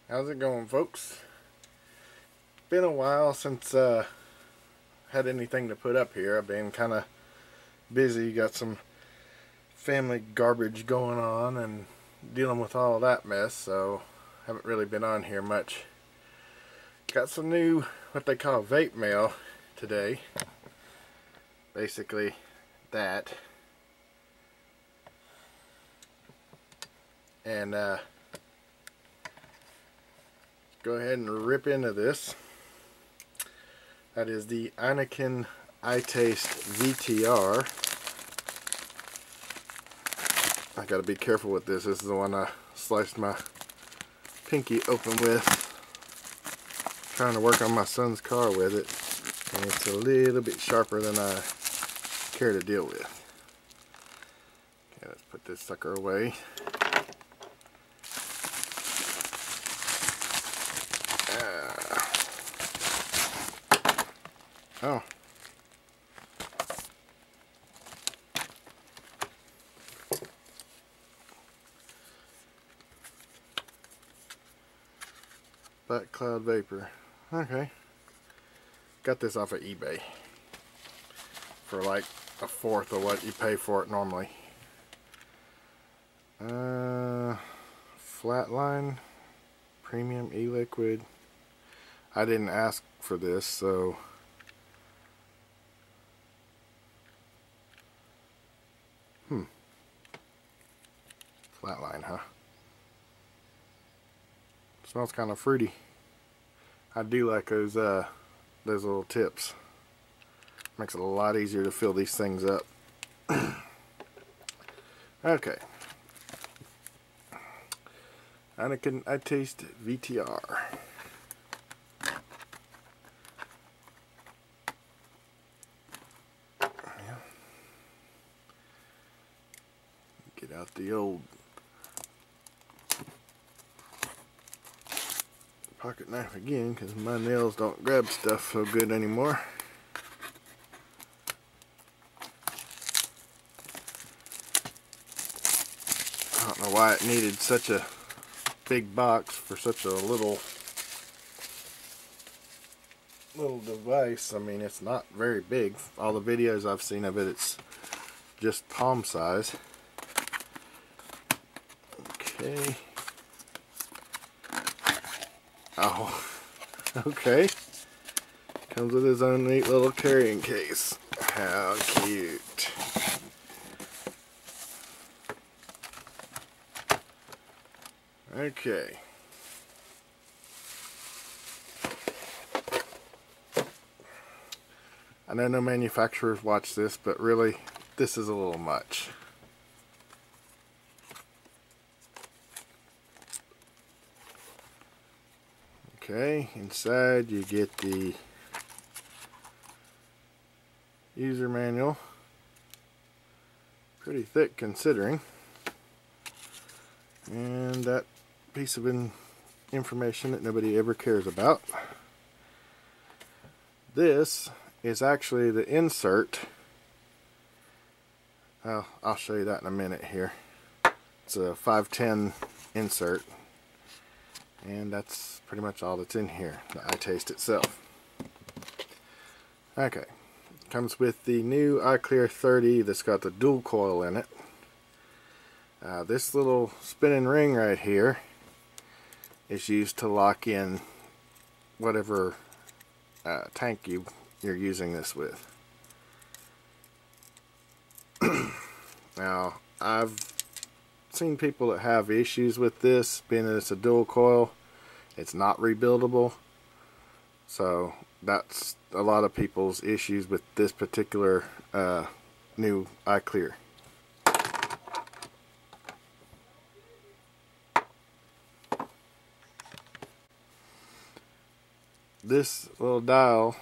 How's it going, folks? Been a while since had anything to put up here. I've been kind of busy, got some family garbage going on and dealing with all that mess, so haven't really been on here much. Got some new, what they call vape mail today. Basically that. And go ahead and rip into this. That is the Innokin Itaste VTR. I gotta be careful with this. This is the one I sliced my pinky open with. Trying to work on my son's car with it, and it's a little bit sharper than I care to deal with. Okay, let's put this sucker away. Oh. Black Cloud Vapor. Okay. Got this off of eBay for like a fourth of what you pay for it normally. Flatline Premium E-Liquid. I didn't ask for this, so Flatline, huh? Smells kind of fruity. I do like those little tips. Makes it a lot easier to fill these things up. Okay. Innokin Itaste VTR. Get out the old pocket knife again, because my nails don't grab stuff so good anymore. I don't know why it needed such a big box for such a little device. I mean, it's not very big. All the videos I've seen of it, it's just palm size. Okay. Oh, okay. Comes with his own neat little carrying case. How cute. Okay. I know no manufacturers watch this, but really, this is a little much. Okay, inside you get the user manual. Pretty thick considering. And that piece of information that nobody ever cares about. This is actually the insert. I'll show you that in a minute here. It's a 510 insert. And that's pretty much all that's in here, the iTaste itself. Okay, comes with the new iClear 30 that's got the dual coil in it. This little spinning ring right here is used to lock in whatever tank you're using this with. Now, I've seen people that have issues with this, being that it's a dual coil. It's not rebuildable, so that's a lot of people's issues with this particular new iClear. This little dial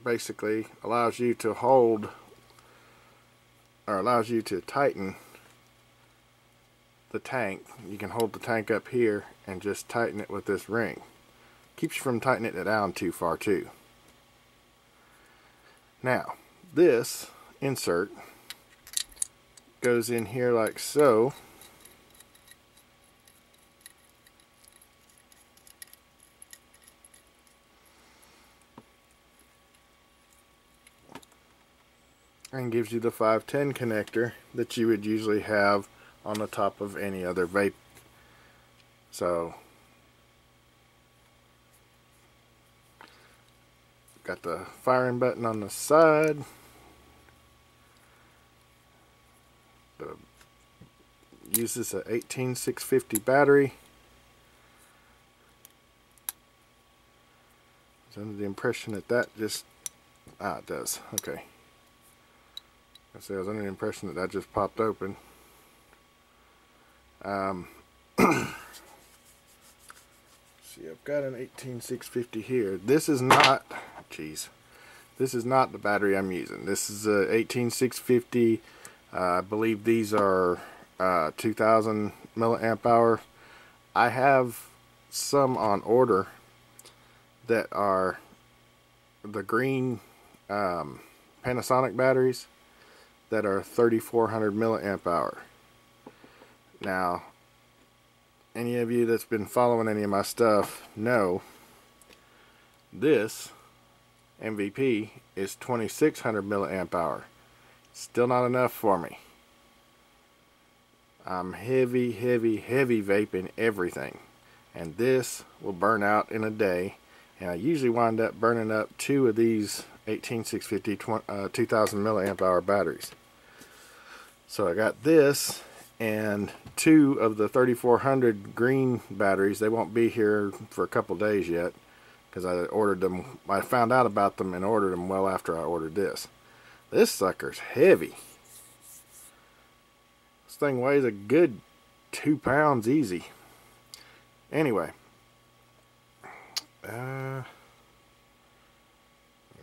basically allows you to hold, or allows you to tighten the tank. You can hold the tank up here and just tighten it with this ring. Keeps you from tightening it down too far too. Now, this insert goes in here like so, and gives you the 510 connector that you would usually have on the top of any other vape. So got the firing button on the side, uses a 18650 battery. I was under the impression that just it does, okay. I was under the impression that just popped open. See, I've got an 18650 here. This is not, this is not the battery I'm using. This is a 18650. I believe these are 2000 milliamp hour. I have some on order that are the green Panasonic batteries that are 3400 milliamp hour. Now, any of you that's been following any of my stuff know this MVP is 2600 milliamp hour. Still not enough for me. I'm heavy vaping everything, and this will burn out in a day, and I usually wind up burning up 2 of these 18650 2000 milliamp hour batteries. So I got this and 2 of the 3400 green batteries. They won't be here for a couple days yet because I ordered them. I found out about them and ordered them well after I ordered this. This sucker's heavy. This thing weighs a good 2 pounds easy. Anyway,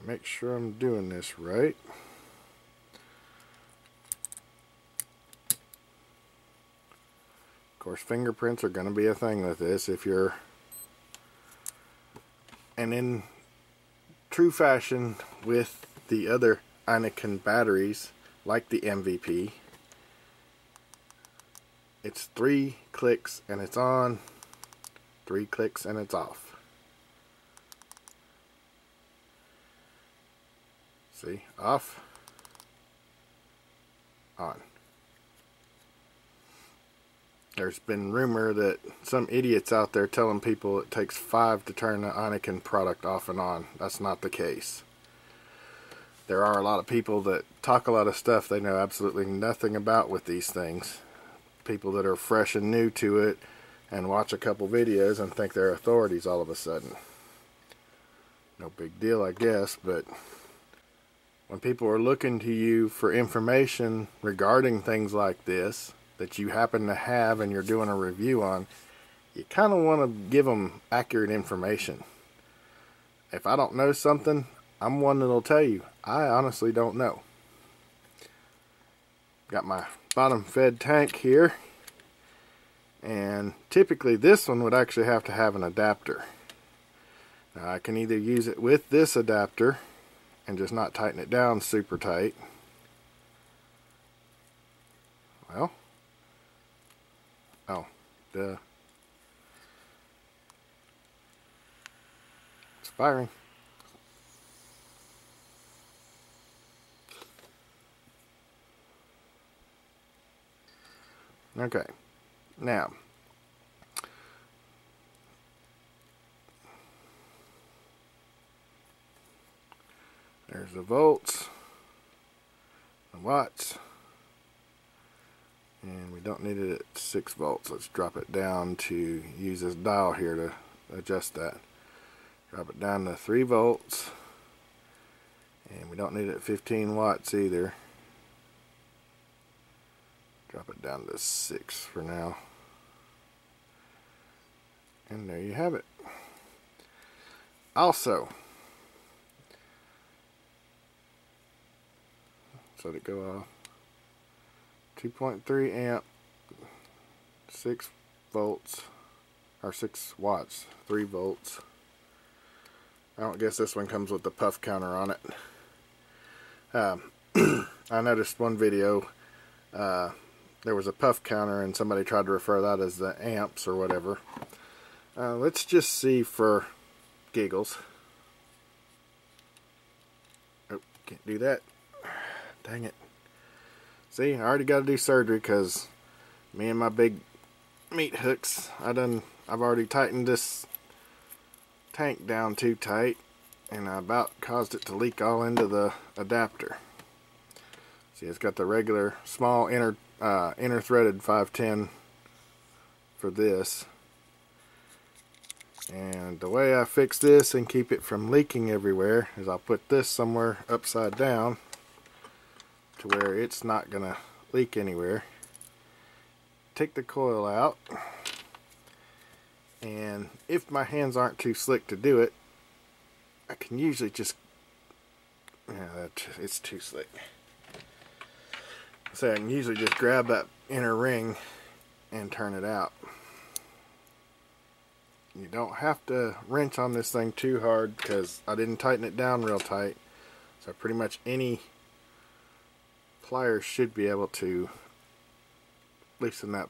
make sure I'm doing this right. Of course, fingerprints are going to be a thing with this if you're, and in true fashion with the other Innokin batteries like the MVP, it's 3 clicks and it's on, 3 clicks and it's off. See, off, on. There's been rumor that some idiots out there telling people it takes 5 to turn the Innokin product off and on. That's not the case. There are a lot of people that talk a lot of stuff they know absolutely nothing about with these things. People that are fresh and new to it and watch a couple videos and think they're authorities all of a sudden. No big deal, I guess, but when people are looking to you for information regarding things like this that you happen to have and you're doing a review on, you kind of want to give them accurate information. If I don't know something, I'm one that'll tell you, I honestly don't know. Got my bottom fed tank here, and typically this one would actually have to have an adapter. Now I can either use it with this adapter and just not tighten it down super tight. Well, oh, duh. It's firing. Okay, now there's the volts, the watts, and we don't need it at 6 volts. Let's drop it down to use this dial here to adjust that. Drop it down to 3 volts, and we don't need it at 15 watts either. Drop it down to 6 for now. And there you have it. Also, let it go off. 2.3 amp, 6 volts, or 6 watts, 3 volts. I don't guess this one comes with the puff counter on it. I noticed one video, there was a puff counter and somebody tried to refer that as the amps or whatever. Let's just see for giggles. Oh, can't do that. Dang it. See, I already got to do surgery because me and my big meat hooks, I've already tightened this tank down too tight, and I about caused it to leak all into the adapter. See, it's got the regular small inner threaded 510 for this. And the way I fix this and keep it from leaking everywhere is I'll put this somewhere upside down to where it's not gonna leak anywhere. Take the coil out, and if my hands aren't too slick to do it, I can usually just, it's too slick. So I can usually just grab that inner ring and turn it out. You don't have to wrench on this thing too hard because I didn't tighten it down real tight. So pretty much any pliers should be able to loosen that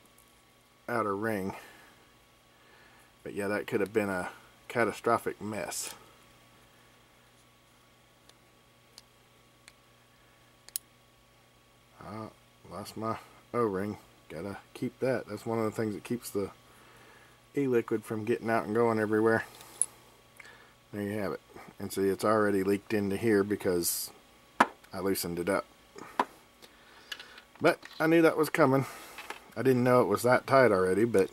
outer ring. But yeah, that could have been a catastrophic mess. Lost my O-ring. Gotta keep that. That's one of the things that keeps the e-liquid from getting out and going everywhere. There you have it. And see, it's already leaked into here because I loosened it up. But I knew that was coming. I didn't know it was that tight already, but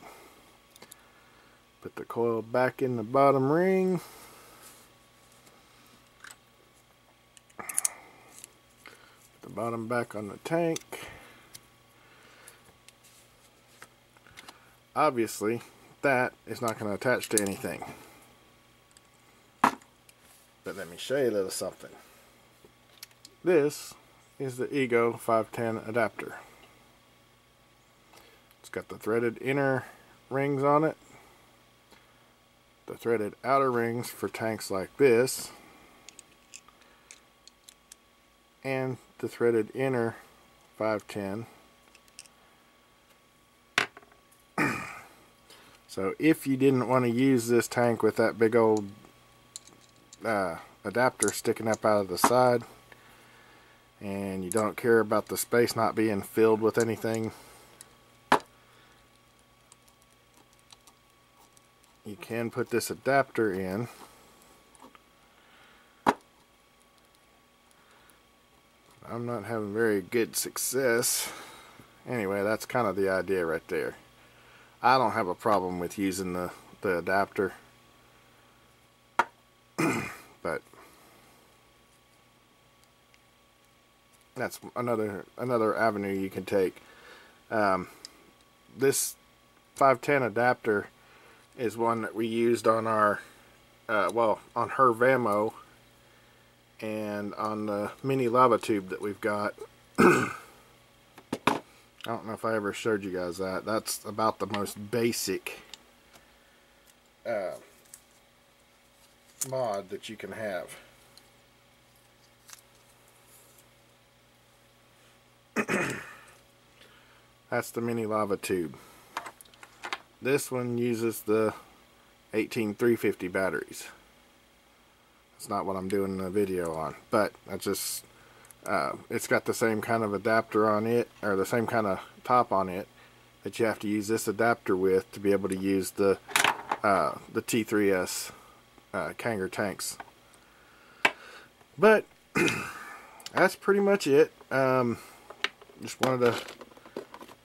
put the coil back in the bottom ring. Put the bottom back on the tank. Obviously, that is not going to attach to anything. But let me show you a little something. This is the Ego 510 adapter. It's got the threaded inner rings on it, the threaded outer rings for tanks like this, and the threaded inner 510. So if you didn't want to use this tank with that big old adapter sticking up out of the side, and you don't care about the space not being filled with anything, you can put this adapter in. I'm not having very good success. Anyway, that's kind of the idea right there. I don't have a problem with using the adapter, but that's another avenue you can take. This 510 adapter is one that we used on our on her Vamo and on the mini lava tube that we've got. I don't know if I ever showed you guys that. That's about the most basic mod that you can have. That's the mini lava tube. This one uses the 18350 batteries. That's not what I'm doing the video on, but that's just it's got the same kind of adapter on it, or the same kind of top on it, that you have to use this adapter with to be able to use the T3S Kanger tanks. But that's pretty much it. Just wanted to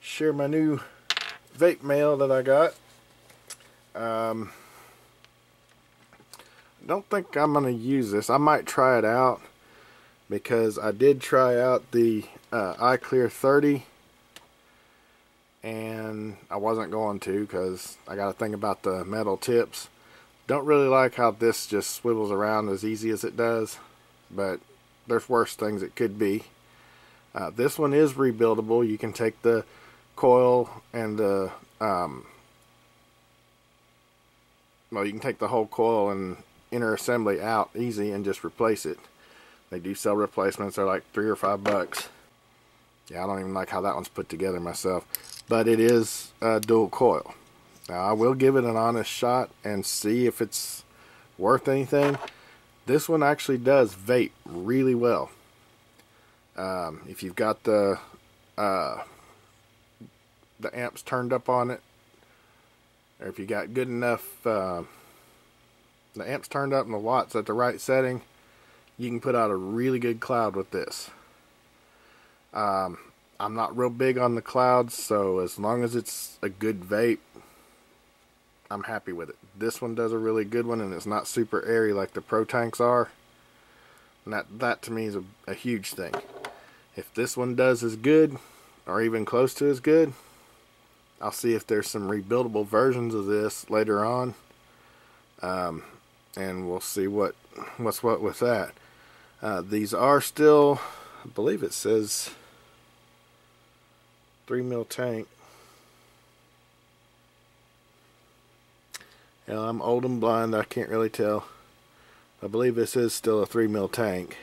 share my new vape mail that I got. Don't think I'm going to use this. I might try it out, because I did try out the iClear 30, and I wasn't going to because I got to think about the metal tips. Don't really like how this just swivels around as easy as it does, but there's worse things it could be. This one is rebuildable. You can take the coil and the you can take the whole coil and inner assembly out easy and just replace it. They do sell replacements. They're like $3 or $5. Yeah, I don't even like how that one's put together myself. But it is a dual coil. Now, I will give it an honest shot and see if it's worth anything. This one actually does vape really well. If you've got the amps turned up on it, or if you got good enough the amps turned up and the watts at the right setting, you can put out a really good cloud with this. I'm not real big on the clouds, so as long as it's a good vape, I'm happy with it. This one does a really good one, and it's not super airy like the Pro Tanks are. And that to me is a huge thing. If this one does as good, or even close to as good, I'll see if there's some rebuildable versions of this later on. And we'll see what's what with that. These are still, I believe it says 3 mil tank. Yeah, I'm old and blind, I can't really tell. I believe this is still a 3 mil tank.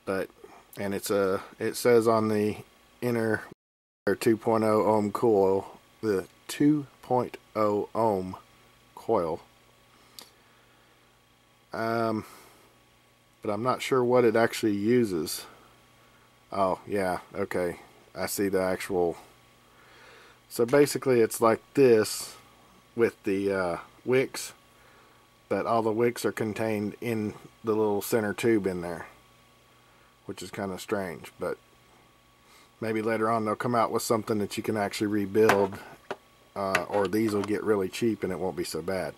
And it says on the inner 2.0 ohm coil, the 2.0 ohm coil. But I'm not sure what it actually uses. Oh yeah, okay, I see the actual. So basically it's like this with the wicks, but all the wicks are contained in the little center tube in there, which is kind of strange. But maybe later on they'll come out with something that you can actually rebuild, or these will get really cheap and it won't be so bad.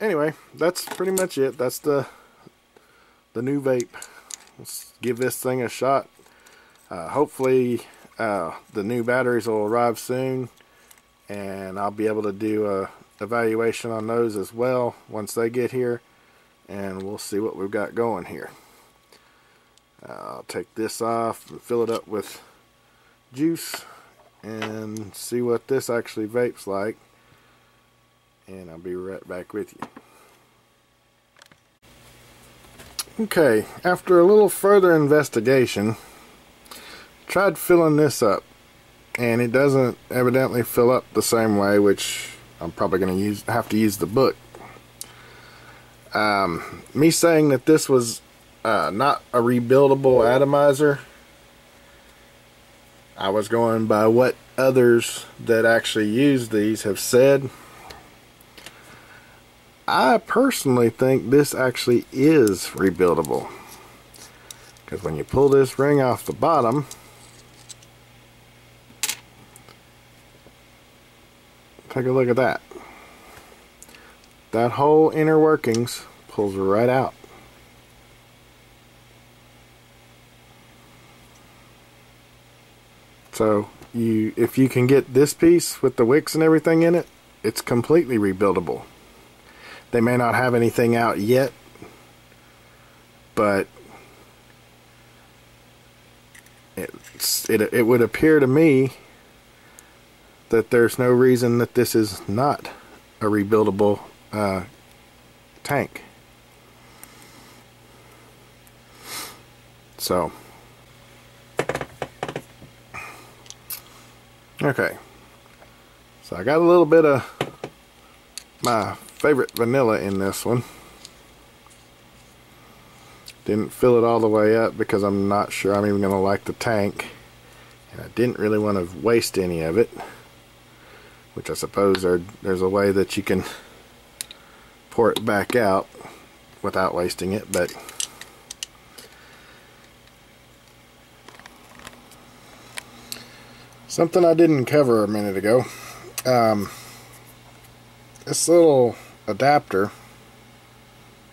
Anyway, that's pretty much it. That's the new vape. Let's give this thing a shot. Hopefully the new batteries will arrive soon, and I'll be able to do a evaluation on those as well once they get here, and we'll see what we've got going here. I'll take this off and fill it up with juice and see what this actually vapes like, and I'll be right back with you. Okay, after a little further investigation, tried filling this up, and it doesn't evidently fill up the same way, which I'm probably going to have to use the book. Me saying that this was not a rebuildable atomizer, I was going by what others that actually use these have said. I personally think this actually is rebuildable, because when you pull this ring off the bottom, take a look at that. That whole inner workings pulls right out. So if you can get this piece with the wicks and everything in it, it's completely rebuildable. They may not have anything out yet, but it would appear to me that there's no reason that this is not a rebuildable tank. So, okay. So I got a little bit of my favorite vanilla in this one. Didn't fill it all the way up because I'm not sure I'm even going to like the tank, and I didn't really want to waste any of it, which I suppose there's a way that you can pour it back out without wasting it. But something I didn't cover a minute ago, this little adapter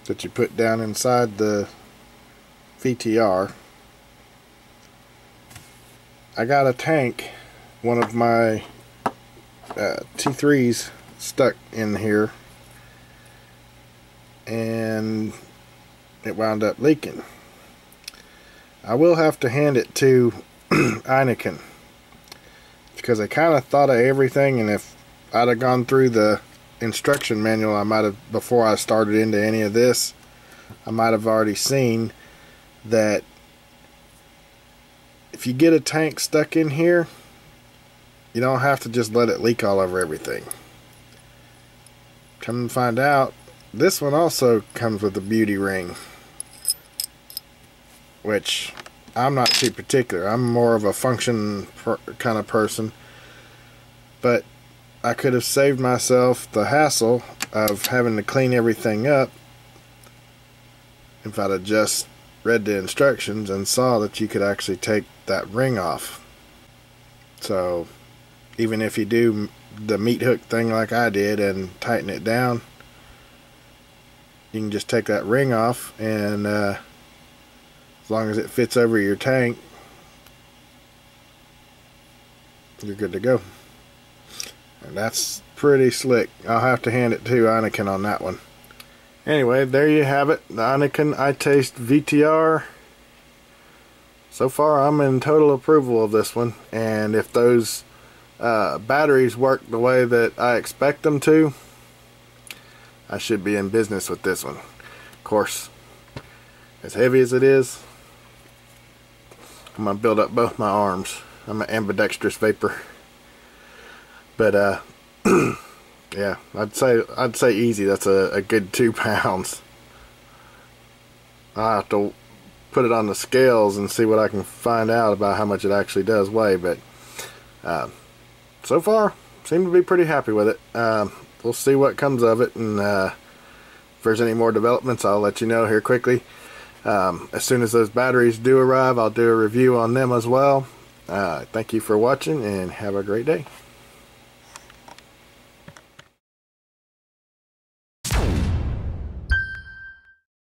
that you put down inside the VTR. I got a tank, one of my T3s, stuck in here, and it wound up leaking. I will have to hand it to Innokin, because I kind of thought of everything, and if I'd have gone through the instruction manual, I might have, before I started into any of this, I might have already seen that if you get a tank stuck in here, you don't have to just let it leak all over everything. Come to find out, this one also comes with a beauty ring, which I'm not too particular. I'm more of a function kind of person. But I could have saved myself the hassle of having to clean everything up if I'd have just read the instructions and saw that you could actually take that ring off. So even if you do the meat hook thing like I did and tighten it down, you can just take that ring off, and as long as it fits over your tank, you're good to go. And that's pretty slick. I'll have to hand it to Innokin on that one. Anyway, there you have it, the Innokin Itaste VTR. So far I'm in total approval of this one, and if those batteries work the way that I expect them to, I should be in business with this one. Of course, as heavy as it is, I'm gonna build up both my arms. I'm an ambidextrous vapor. But yeah, I'd say easy that's a good 2 pounds. I'll have to put it on the scales and see what I can find out about how much it actually does weigh, but so far seem to be pretty happy with it. We'll see what comes of it, and if there's any more developments, I'll let you know here quickly. As soon as those batteries do arrive, I'll do a review on them as well. Thank you for watching, and have a great day.